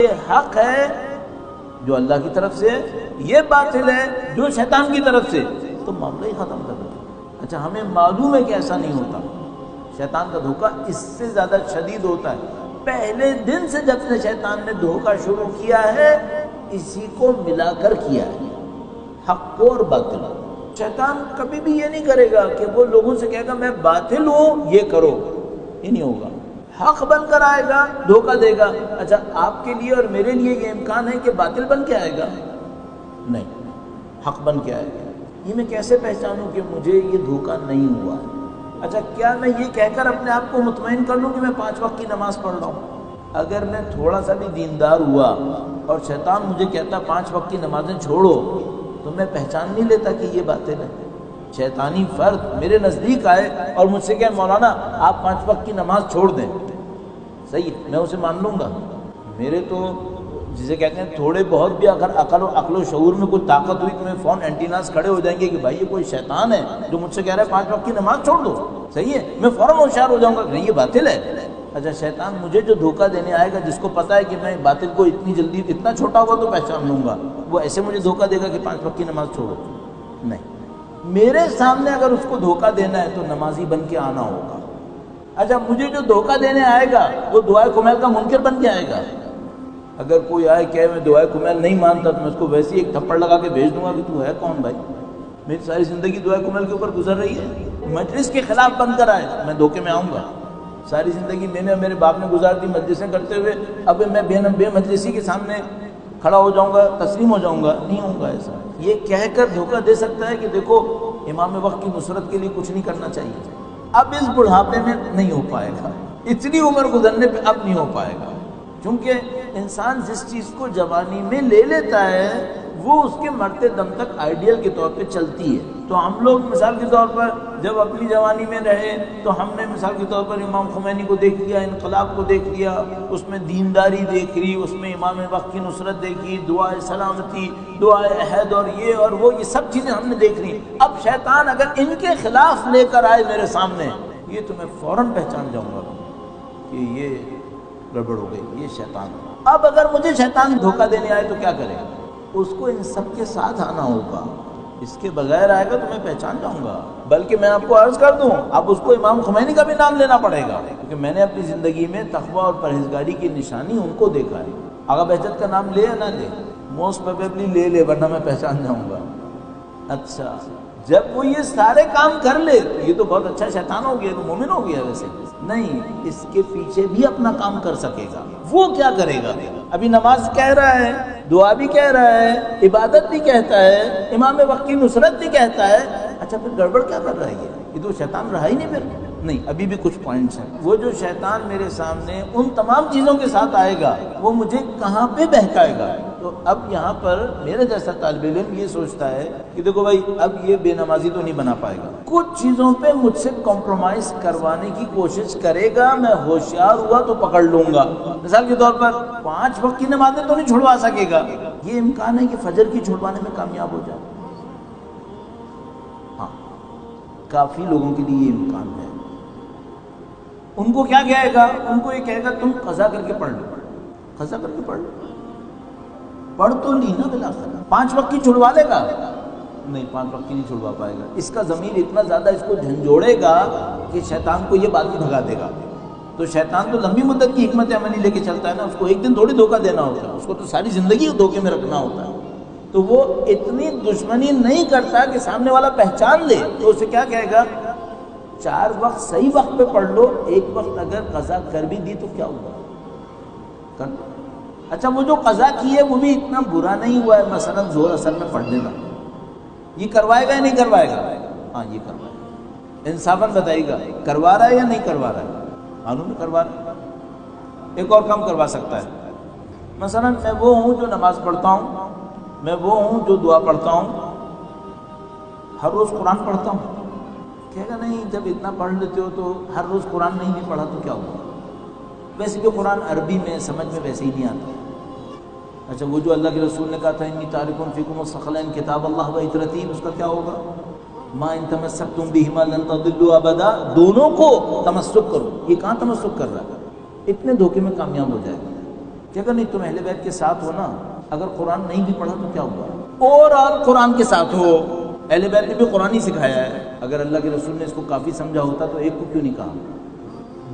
یہ حق ہے جو اللہ کی طرف سے ہے، یہ باطل ہے جو شیطان کی طرف سے، تو معاملہ ہی ختم کر دو۔ اچھا ہمیں معلوم ہے کہ ایسا نہیں ہوتا، شیطان کا دھوکہ اس سے زیادہ شدید ہوتا ہے۔ پہلے دن سے جب سے شیطان نے دھوکہ شروع کیا ہے، اسی کو ملا کر کیا ہے، حق کو اور باطل کو۔ شیطان کبھی بھی یہ نہیں کرے گا کہ وہ لوگوں سے کہے گا میں باطل ہوں یہ کرو، یہ نہیں ہوگا۔ حق بن کر آئے گا، دھوکہ دے گا۔ اچھا آپ کے لیے اور میرے لیے یہ امکان ہے کہ باطل بن کے آئے گا؟ نہیں، حق بن کے آئے گا۔ یہ میں کیسے پہچانوں کہ مجھے یہ دھوکہ نہیں ہوا ہے؟ اچھا کیا میں یہ کہہ کر اپنے آپ کو مطمئن کر لوں کہ میں 5 وقت کی نماز پڑھ رہا ہوں؟ اگر میں تھوڑا سا بھی دیندار ہوا اور شیطان مجھے کہتا 5 وقت کی نمازیں چھوڑو، تو میں پہچان نہیں لیتا کہ یہ باطل ہے۔ شیطانی فرد میرے نزدیک آئے اور مجھ سے کہے مولانا آپ 5 وقت کی نماز چھوڑ دیں، صحیح، میں اسے مان لوں گا۔ میرے تو جسے کہتے ہیں تھوڑے بہت بھی اگر عقل و شعور میں کوئی طاقت ہوئی تو میں فون اینٹیناز کھڑے ہو جائیں گے کہ بھائی یہ کوئی شیطان ہے جو مجھ سے کہہ رہا ہے 5 وقت کی نماز چھوڑ دو، صحیح ہے، میں فوراً ہوشیار ہو جاؤں گا کہ نہیں یہ باطل ہے۔ اچھا شیطان مجھے جو دھوکہ دینے آئے گا، جس کو پتہ ہے کہ میں باطل کو اتنی جلدی اتنا چھوٹا ہوا تو پہچان لوں گا، وہ ایسے مجھے دھوکہ دے گا کہ 5 وقت کی نماز چھوڑو؟ نہیں، میرے سامنے اگر اس کو دھوکہ دینا ہے تو نمازی بن کے آنا ہوگا۔ اچھا مجھے جو دھوکہ دینے آئے گا وہ دعائے کمیل کا منکر بن کے آئے گا۔ اگر کوئی آئے کہ میں دعائے کمیل نہیں مانتا تو میں اس کو ویسے ہی ایک تھپڑ لگا کے بھیج دوں گا کہ تو ہے کون بھائی؟ میری ساری زندگی دعائے کمیل کے اوپر گزر رہی ہے، مجلس کے خلاف بن کر آئے میں دھوکے میں آؤں گا؟ ساری زندگی میں نے اور میرے باپ نے گزار دی مجلسیں کرتے ہوئے، اب میں بے مجلسی کے سامنے کھڑا ہو جاؤں گا، تسلیم ہو جاؤں گا؟ نہیں ہوں گا ایسا۔ یہ کہہ کر دھوکہ دے سکتا ہے کہ دیکھو امام وقت کی نصرت کے لیے کچھ نہیں کرنا چاہیے، اب اس بڑھاپے میں نہیں ہو پائے گا، اتنی عمر گزرنے پہ اب نہیں ہو پائے گا، کیونکہ انسان جس چیز کو جوانی میں لے لیتا ہے وہ اس کے مرتے دم تک آئیڈیل کے طور پہ چلتی ہے۔ تو ہم لوگ مثال کے طور پر جب اپنی جوانی میں رہے تو ہم نے مثال کے طور پر امام خمینی کو دیکھ لیا، انقلاب کو دیکھ لیا، اس میں دینداری دیکھ لی، اس میں امام وقت کی نصرت دیکھی، دعائے سلامتی، دعائے عہد اور یہ سب چیزیں ہم نے دیکھ لی۔ اب شیطان اگر ان کے خلاف لے کر آئے میرے سامنے، یہ تو میں فوراً پہچان جاؤں گا کہ یہ گڑبڑ ہو گئی، یہ شیطان۔ اب اگر مجھے شیطان دھوکہ دینے آئے تو کیا کرے گا؟ اس کو ان سب کے ساتھ آنا ہوگا، اس کے بغیر آئے گا تو میں پہچان جاؤں گا۔ بلکہ میں آپ کو عرض کر دوں، اب اس کو امام خمینی کا بھی نام لینا پڑے گا، کیونکہ میں نے اپنی زندگی میں تقویٰ اور پرہیزگاری کی نشانی ان کو دیکھا ہے۔ آغا بہجت کا نام لے یا نہ لے؟ موسٹ پروبیبلی لے ورنہ میں پہچان جاؤں گا۔ اچھا جب وہ یہ سارے کام کر لے تو یہ تو بہت اچھا شیطان ہو گیا، تو مومن ہو گیا؟ ویسے نہیں، اس کے پیچھے بھی اپنا کام کر سکے گا۔ وہ کیا کرے گا؟ ابھی نماز کہہ رہا ہے، دعا بھی کہہ رہا ہے، عبادت بھی کہتا ہے، امام وقت کی نصرت بھی کہتا ہے، اچھا پھر گڑبڑ کیا کر رہا ہے؟ یہ تو شیطان رہا ہی نہیں پھر۔ نہیں، ابھی بھی کچھ پوائنٹس ہیں۔ وہ جو شیطان میرے سامنے ان تمام چیزوں کے ساتھ آئے گا وہ مجھے کہاں پہ بہکائے گا؟ تو اب یہاں پر میرے جیسا طالب علم یہ سوچتا ہے کہ دیکھو بھائی اب یہ بے نمازی تو نہیں بنا پائے گا، کچھ چیزوں پہ مجھ سے کمپرومائز کروانے کی کوشش کرے گا، میں ہوشیار ہوا تو پکڑ لوں گا۔ مثال کے طور پر 5 وقت کی نمازیں تو نہیں چھڑوا سکے گا، یہ امکان ہے کہ فجر کی چھڑوانے میں کامیاب ہو جائے۔ ہاں کافی لوگوں کے لیے یہ امکان ہے۔ ان کو کیا کہے گا؟ ان کو یہ کہے گا تم قضا کر کے پڑھ لو، قضا کر کے پڑھ لو، پڑھ تو لی نا بلاخر۔ 5 وقت کی چھڑوا لے گا؟ نہیں، 5 وقت کی نہیں چھڑوا پائے گا۔ اس کا ضمیر اتنا زیادہ اس کو جھنجھوڑے گا کہ شیطان کو یہ بات بھی بھگا دے گا۔ تو شیطان تو لمبی مدت کی حکمت عملی لے کے چلتا ہے نا، اس کو ایک دن تھوڑی دھوکہ دینا ہوتا ہے، اس کو تو ساری زندگی دھوکے میں رکھنا ہوتا ہے۔ تو وہ اتنی دشمنی نہیں کرتا کہ سامنے والا پہچان لے، تو اسے کیا کہے گا؟ 4 وقت صحیح وقت پہ پڑھ لو، 1 وقت اگر قضا کر بھی دی تو کیا ہوا؟ کر لو۔ اچھا وہ جو قضا کی ہے وہ بھی اتنا برا نہیں ہوا ہے، مثلا زور اثر میں پڑھ لینا، یہ کروائے گا یا نہیں کروائے گا؟ ہاں یہ کروائے گا۔ انصافاً بتائیے گا کروا رہا ہے یا نہیں کروا رہا ہے؟ معلوم ہے کروا رہا ہے۔ ایک اور کام کروا سکتا ہے، مثلا میں وہ ہوں جو نماز پڑھتا ہوں، میں وہ ہوں جو دعا پڑھتا ہوں، ہر روز قرآن پڑھتا ہوں۔ کہے گا نہیں، جب اتنا پڑھ لیتے ہو تو ہر روز قرآن نہیں پڑھا تو کیا ہوا؟ ویسے بھی قرآن عربی میں سمجھ میں ویسے ہی نہیں آتا۔ اچھا وہ جو اللہ کے رسول نے کہا تھا انی تارک فیکم الثقلین کتاب اللہ و اطرتی، اس کا کیا ہوگا؟ ما ان تمسکتم بہما لن تضلوا ابدا، دونوں کو تمسک کرو۔ یہ کہاں تمسک کر رہا ہے؟ اتنے دھوکے میں کامیاب ہو جائے گا۔ کہ اگر نہیں تم اہل بیت کے ساتھ ہو نا، اگر قرآن نہیں بھی پڑھا تو کیا ہوا، اور قرآن کے ساتھ ہو، اہل بیت نے بھی قرآن ہی سکھایا ہے۔ اگر اللہ کے رسول نے اس کو کافی سمجھا ہوتا تو ایک کو کیوں نہیں کہا،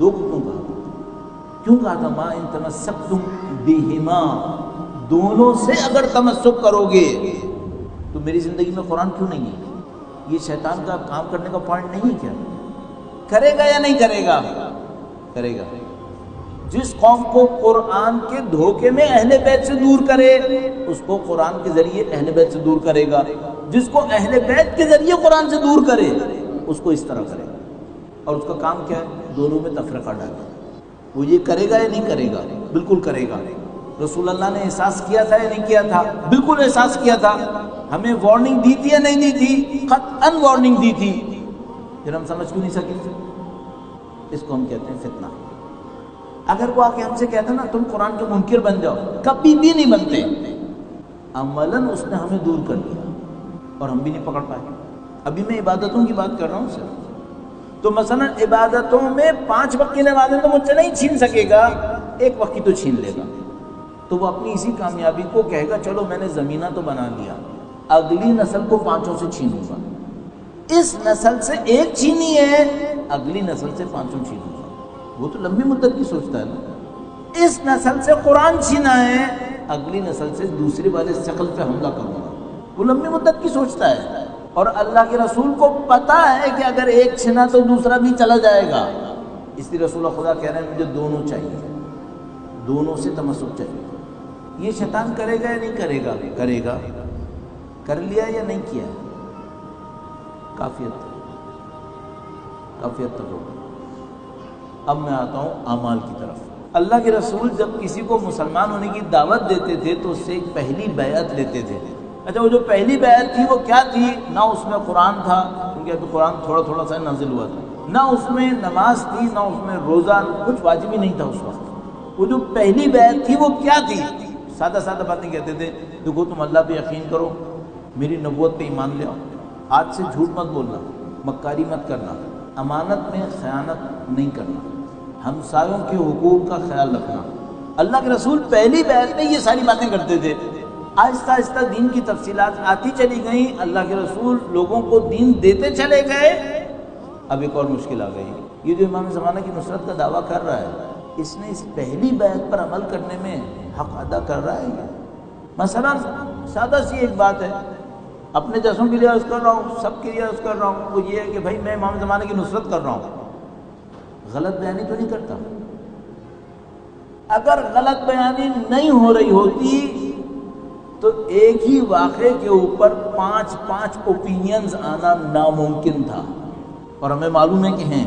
دو کو کیوں کہا؟ کیوں کہا تھا ما ان تمسکتم بہما، دونوں سے اگر تمسک کرو گے تو میری زندگی میں قرآن کیوں نہیں ہے؟ یہ شیطان کا کام کرنے کا پوائنٹ نہیں ہے کیا؟ کرے گا یا نہیں کرے گا؟ کرے گا۔ جس قوم کو قرآن کے دھوکے میں اہل بیت سے دور کرے اس کو قرآن کے ذریعے اہل بیت سے دور کرے گا، جس کو اہل بیت کے ذریعے قرآن سے دور کرے اس کو اس طرح کرے گا، اور اس کا کام کیا ہے؟ دونوں میں تفرقہ ڈالے۔ وہ یہ کرے گا یا نہیں کرے گا؟ بالکل کرے گا۔ رسول اللہ نے احساس کیا تھا یا نہیں کیا تھا؟ بالکل احساس کیا تھا۔ ہمیں وارننگ دی تھی یا نہیں دی تھی؟ قطعاً وارننگ دی تھی، پھر ہم سمجھ کیوں نہیں سکے؟ اس کو ہم کہتے ہیں فتنہ۔ اگر وہ آ کے ہم سے کہتا نا تم قرآن کے منکر بن جاؤ، کبھی بھی نہیں بنتے۔ عملاً اس نے ہمیں دور کر دیا اور ہم بھی نہیں پکڑ پائے۔ ابھی میں عبادتوں کی بات کر رہا ہوں صرف، تو مثلا عبادتوں میں 5 وقت کی نمازیں تو مجھ سے نہیں چھین سکے گا، 1 وقت کی تو چھین لے گا، تو وہ اپنی اسی کامیابی کو کہے گا چلو میں نے زمینہ تو بنا لیا، اگلی نسل کو 5 سے چھینوں گا، اس نسل سے 1 چھینی ہے، اگلی نسل سے 5 چھینوں گا۔ وہ تو لمبی مدت کی سوچتا ہے نا۔ اس نسل سے قرآن چھینا ہے، اگلی نسل سے دوسرے والے شکل پہ حملہ کروں گا، وہ لمبی مدت کی سوچتا ہے۔ اور اللہ کے رسول کو پتا ہے کہ اگر 1 چھنا تو دوسرا بھی چلا جائے گا، اس لیے رسول خدا کہہ رہے ہیں مجھے دونوں چاہیے، دونوں سے تمسک چاہیے۔ یہ شیطان کرے گا یا نہیں کرے گا؟ کرے گا۔ کر لیا یا نہیں کیا؟ کافی حد تک ہوگا۔ اب میں آتا ہوں اعمال کی طرف۔ اللہ کے رسول جب کسی کو مسلمان ہونے کی دعوت دیتے تھے تو اس سے ایک پہلی بیعت لیتے تھے۔ اچھا، وہ جو پہلی بیعت تھی وہ کیا تھی؟ نہ اس میں قرآن تھا، کیونکہ ابھی قرآن تھوڑا سا نازل ہوا تھا، نہ اس میں نماز تھی، نہ اس میں روزہ، کچھ واجب ہی نہیں تھا اس وقت۔ وہ جو پہلی بیعت تھی وہ کیا تھی؟ سادہ باتیں کہتے تھے، دیکھو تم اللہ پہ یقین کرو، میری نبوت پہ ایمان لے آؤ، آج سے جھوٹ مت بولنا، مکاری مت کرنا، امانت میں خیانت نہیں کرنا، ہمسایوں کے حقوق کا خیال رکھنا۔ اللہ کے رسول پہلی بیعت میں یہ ساری باتیں کرتے تھے۔ آہستہ آہستہ دین کی تفصیلات آتی چلی گئیں، اللہ کے رسول لوگوں کو دین دیتے چلے گئے۔ اب ایک اور مشکل آ گئی، یہ جو امام زمانہ کی نصرت کا دعویٰ کر رہا ہے، اس نے اس پہلی بیعت پر عمل کرنے میں حق ادا کر رہا ہے؟ مثلا سادہ سی ایک بات ہے، اپنے جیسوں کے لیے عرض کر رہا ہوں، سب کے لیے عرض کر رہا ہوں، وہ یہ ہے کہ بھائی میں امام زمانہ کی نصرت کر رہا ہوں، غلط بیانی تو نہیں کرتا۔ اگر غلط بیانی نہیں ہو رہی ہوتی تو ایک ہی واقعے کے اوپر 5 اوپینینز آنا ناممکن تھا، اور ہمیں معلوم ہے کہ ہیں،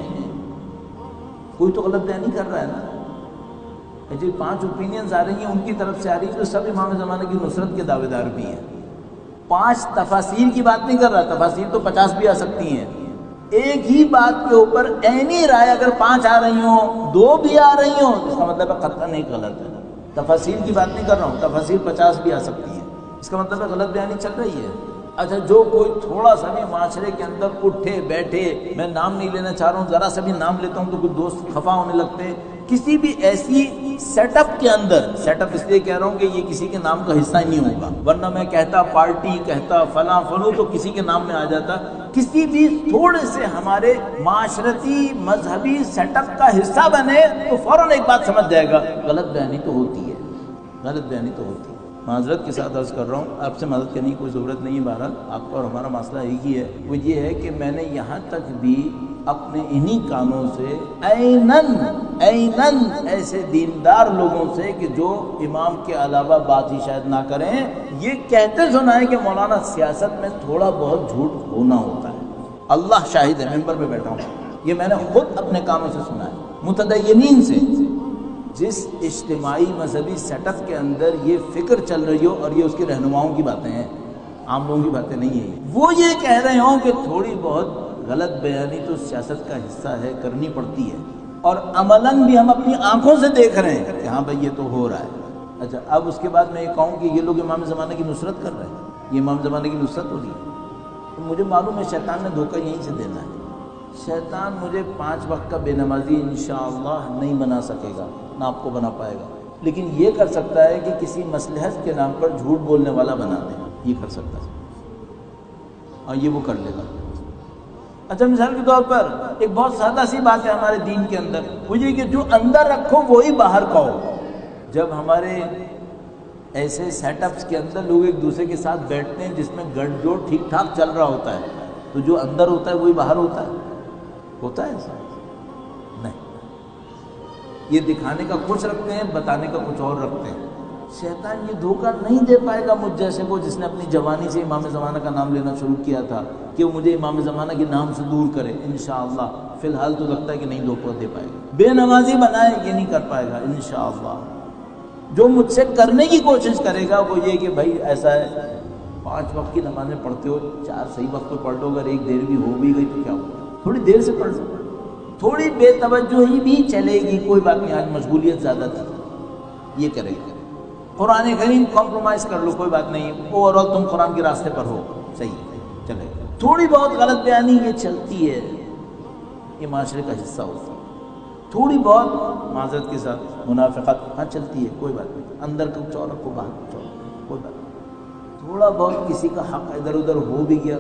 کوئی تو غلط بیانی کر رہا ہے نا۔ جو 5 اوپینینز آ رہی ہیں ان کی طرف سے آ رہی ہے، تو سب امام زمانہ کی نصرت کے دعوے دار بھی ہیں۔ 5 تفاسیر کی بات نہیں کر رہا، تفاسیر تو 50 بھی آ سکتی ہیں۔ ایک ہی بات کے اوپر عینی رائے اگر 5 آ رہی ہوں، 2 بھی آ رہی ہوں، اس کا مطلب ہے قطعاً ایک غلط ہے۔ تفاسیر کی بات نہیں کر رہا ہوں، تفاسیر 50 بھی آ سکتی ہیں، اس کا مطلب ہے غلط بیانی چل رہی ہے۔ اچھا، جو کوئی تھوڑا سا بھی معاشرے کے اندر اٹھے بیٹھے، میں نام نہیں لینا چاہ رہا ہوں، ذرا سا بھی نام لیتا ہوں تو کچھ دوست خفا ہونے لگتے ہیں، کسی بھی ایسی سیٹ اپ کے اندر، سیٹ اپ اس لیے کہہ رہا ہوں کہ یہ کسی کے نام کا حصہ ہی نہیں ہوگا، ورنہ میں کہتا پارٹی، کہتا فلاں فلوں تو کسی کے نام میں آ جاتا۔ کسی بھی تھوڑے سے ہمارے معاشرتی مذہبی سیٹ اپ کا حصہ بنے تو فوراً ایک بات سمجھ جائے گا، غلط بیانی تو ہوتی ہے، غلط بیانی تو ہوتی ہے۔ معذرت کے ساتھ عرض کر رہا ہوں، آپ سے مدد کرنے کی کوئی ضرورت نہیں ہے، بہرحال آپ کا اور ہمارا مسئلہ ایک ہی ہے، وہ یہ ہے کہ میں نے یہاں تک بھی اپنے انہی کانوں سے اینن ایسے دیندار لوگوں سے کہ جو امام کے علاوہ بات ہی شاید نہ کریں، یہ کہتے سنا ہے کہ مولانا سیاست میں تھوڑا بہت جھوٹ ہونا ہوتا ہے۔ اللہ شاہد ہے، ممبر پہ بیٹھا ہوں، یہ میں نے خود اپنے کانوں سے سنا ہے متدینین سے۔ جس اجتماعی مذہبی سیٹ اپ کے اندر یہ فکر چل رہی ہو، اور یہ اس کے رہنماؤں کی باتیں ہیں، عام لوگوں کی باتیں نہیں ہیں، وہ یہ کہہ رہے ہوں کہ تھوڑی بہت غلط بیانی تو سیاست کا حصہ ہے، کرنی پڑتی ہے، اور عملاً بھی ہم اپنی آنکھوں سے دیکھ رہے ہیں کہ ہاں بھائی یہ تو ہو رہا ہے۔ اچھا، اب اس کے بعد میں یہ کہوں کہ یہ لوگ امام زمانہ کی نصرت کر رہے ہیں، یہ امام زمانہ کی نصرت ہو رہی ہے، تو مجھے معلوم ہے شیطان نے دھوکہ یہیں سے دینا ہے۔ شیطان مجھے 5 وقت کا بے نمازی انشاءاللہ نہیں بنا سکے گا، نہ آپ کو بنا پائے گا، لیکن یہ کر سکتا ہے کہ کسی مصلحت کے نام پر جھوٹ بولنے والا بنا دے، یہ کر سکتا ہے، اور یہ وہ کر لے گا۔ اچھا مثال کے طور پر ایک بہت سادہ سی بات ہے ہمارے دین کے اندر، وہ یہ کہ جو اندر رکھو وہی باہر کہو۔ جب ہمارے ایسے سیٹ اپس کے اندر لوگ ایک دوسرے کے ساتھ بیٹھتے ہیں جس میں گڑ جوڑ ٹھیک ٹھاک چل رہا ہوتا ہے، تو جو اندر ہوتا ہے وہی باہر ہوتا ہے ایسا؟ نہیں، یہ دکھانے کا کچھ رکھتے ہیں، بتانے کا کچھ اور رکھتے ہیں۔ شیطان یہ دھوکہ نہیں دے پائے گا مجھ جیسے کو جس نے اپنی جوانی سے امام زمانہ کا نام لینا شروع کیا تھا کہ وہ مجھے امام زمانہ کے نام سے دور کرے۔ انشاءاللہ فی الحال تو لگتا ہے کہ نہیں دھوکہ دے پائے گا۔ بے نمازی بنائے، یہ نہیں کر پائے گا انشاءاللہ۔ جو مجھ سے کرنے کی کوشش کرے گا وہ یہ کہ بھائی ایسا ہے 5 وقت کی نمازیں پڑھتے ہو، 4 صحیح وقت پہ پڑھ لو، اگر 1 دیر بھی ہو بھی گئی تو کیا ہوگا، تھوڑی دیر سے پڑھ لو، تھوڑی بے توجہی بھی چلے گی، کوئی بات نہیں، آج مشغولیت زیادہ تھی، یہ کرے گا۔ قرآن کریم کمپرومائز کر لو، کوئی بات نہیں، اوور آل تم قرآن کے راستے پر ہو، صحیح چلے گا۔ تھوڑی بہت غلط بیانی یہ چلتی ہے، یہ معاشرے کا حصہ ہوتا ہے، تھوڑی بہت معذرت کے ساتھ منافقت ہاں چلتی ہے، کوئی بات نہیں، اندر کچھ اور رکھو باہر کچھ اور، کوئی بات نہیں، تھوڑا بہت کسی کا حق ادھر ادھر ہو بھی گیا